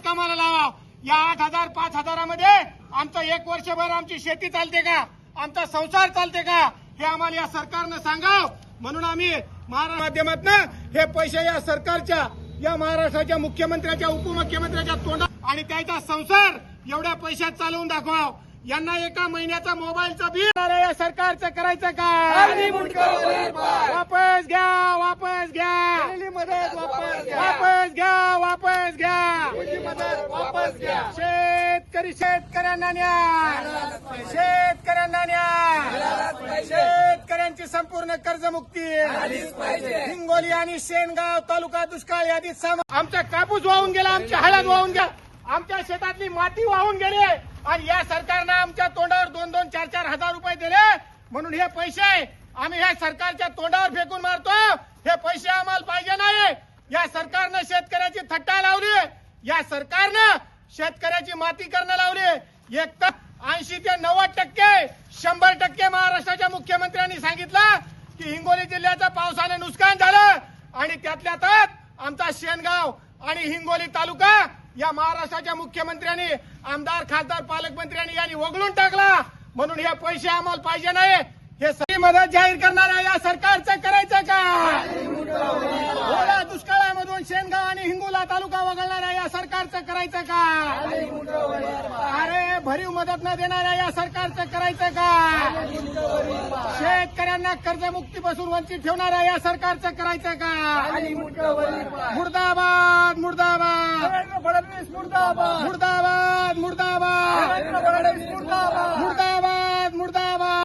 कामाला लावा। या 8,000 5,000मध्ये आमचं 1 वर्षभर आमची शेती चालते का, आमचा संसार चालते का, हे आम्हाला या सरकारनं सांगावं। म्हणून आम्ही महाराष्ट्र माध्यमातून हे पैसे या सरकारच्या, या महाराष्ट्राच्या मुख्यमंत्र्याच्या, उपमुख्यमंत्र्याच्या तोंडात आणि त्याचा संसार एवढ्या पैशात चालवून दाखवाव। यांना एका महिन्याचा मोबाईलचा बिल या सरकारचं करायचं काय? वापस घ्या, वापस घ्या, मदत वापस घ्या, वापस घ्या, वापस घ्या, मदत वापस घ्या। शेतकऱ्यांना न्याय, शेतकऱ्यांना न्याय, शेतकऱ्यांची संपूर्ण कर्जमुक्ती हिंगोली आणि शेनगाव तालुका दुष्काळ यादीत आमचा कापूस वाहून गेला, आमची हळद वाहून गेला, आमच्या शेतातली माती वाहून गेली आणि या सरकारनं आमच्या तोंडावर 2-2, 4-4 हजार रुपये दिले। म्हणून हे पैसे आम्ही या सरकारच्या तोंडावर फेकून मारतो। हे पैसे आम्हाला पाहिजे नाही। या सरकारनं शेतकऱ्याची थट्टा लावली, या सरकारनं शेतकऱ्याची माती करणं लावली। एक तर 80 ते 90%, 100% महाराष्ट्राच्या मुख्यमंत्र्यांनी सांगितलं की हिंगोली जिल्ह्याचं पावसाने नुकसान झालं आणि त्यातल्या त्यात आमचा शेनगाव आणि हिंगोली तालुका या महाराष्ट्राच्या मुख्यमंत्र्यांनी, आमदार, खासदार, पालकमंत्र्यांनी यांनी वगळून टाकला। म्हणून हे पैसे आम्हाला पाहिजे नाही। हे सगळी मदत जाहीर करणाऱ्या या सरकारचं करायचं का? ओला दुष्काळामधून शेनगाव आणि हिंगोला तालुका वगळणाऱ्या या सरकारचं करायचं का? अरे भरीव मदत न देणाऱ्या या सरकारचं करायचं का? शेतकऱ्यांना कर्जमुक्तीपासून वंचित ठेवणाऱ्या या सरकारचं करायचं का? मुर्दाबाद, मुर्दाबाद, फडणवीस मुर्दाबाद, मुर्दाबाद, मुर्दाबाद, मुर्दाबाद, मुर्दाबाद।